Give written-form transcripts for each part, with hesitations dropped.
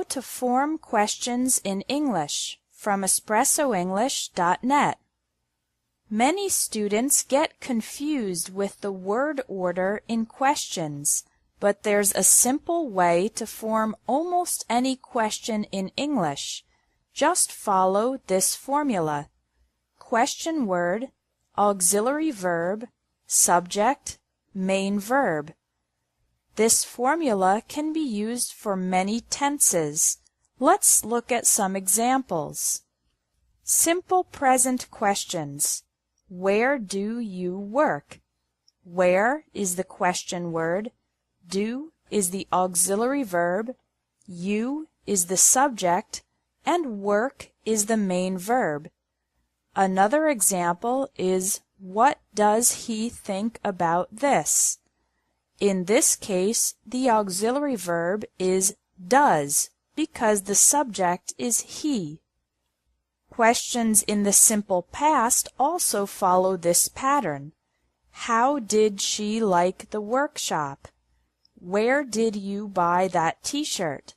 to form questions in English from EspressoEnglish.net. Many students get confused with the word order in questions, but there's a simple way to form almost any question in English. Just follow this formula: question word, auxiliary verb, subject, main verb. This formula can be used for many tenses. Let's look at some examples. Simple present questions. Where do you work? Where is the question word, do is the auxiliary verb, you is the subject, and work is the main verb. Another example is, what does he think about this? In this case, the auxiliary verb is does because the subject is he. Questions in the simple past also follow this pattern. How did she like the workshop? Where did you buy that t-shirt?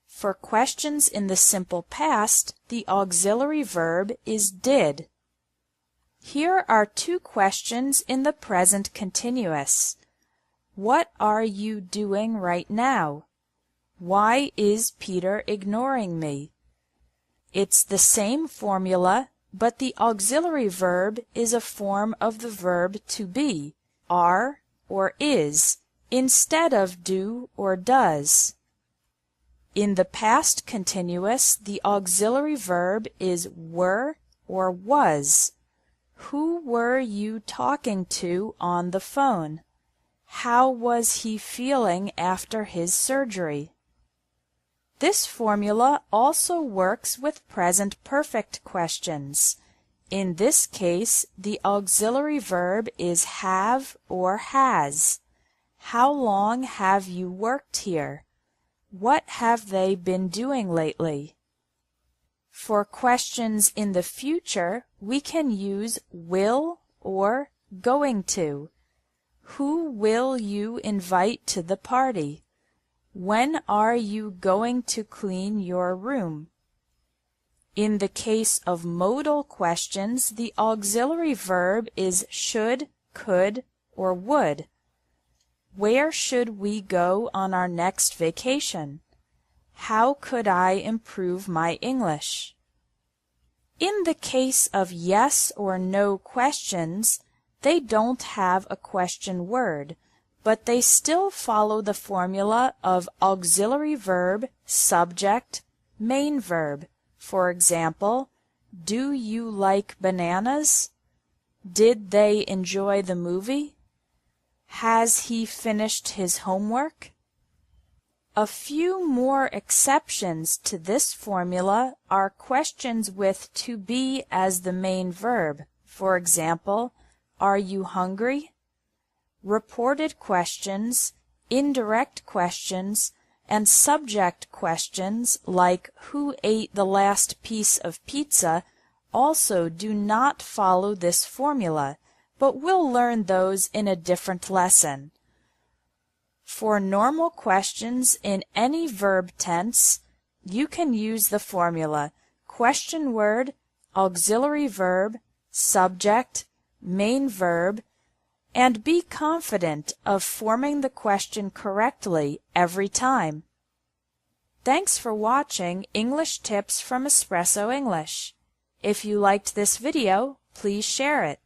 For questions in the simple past, the auxiliary verb is did. Here are two questions in the present continuous. What are you doing right now? Why is Peter ignoring me? It's the same formula, but the auxiliary verb is a form of the verb to be, are or is, instead of do or does. In the past continuous, the auxiliary verb is were or was. Who were you talking to on the phone? How was he feeling after his surgery? This formula also works with present perfect questions. In this case, the auxiliary verb is have or has. How long have you worked here? What have they been doing lately? For questions in the future, we can use will or going to. Who will you invite to the party? When are you going to clean your room? In the case of modal questions, the auxiliary verb is should, could, or would. Where should we go on our next vacation? How could I improve my English? In the case of yes or no questions, they don't have a question word, but they still follow the formula of auxiliary verb, subject, main verb. For example, do you like bananas? Did they enjoy the movie? Has he finished his homework? A few more exceptions to this formula are questions with to be as the main verb. For example, are you hungry? Reported questions, indirect questions, and subject questions like who ate the last piece of pizza also do not follow this formula, but we'll learn those in a different lesson. For normal questions in any verb tense, you can use the formula question word, auxiliary verb, subject, main verb, and be confident of forming the question correctly every time. Thanks for watching English Tips from Espresso English. If you liked this video, please share it.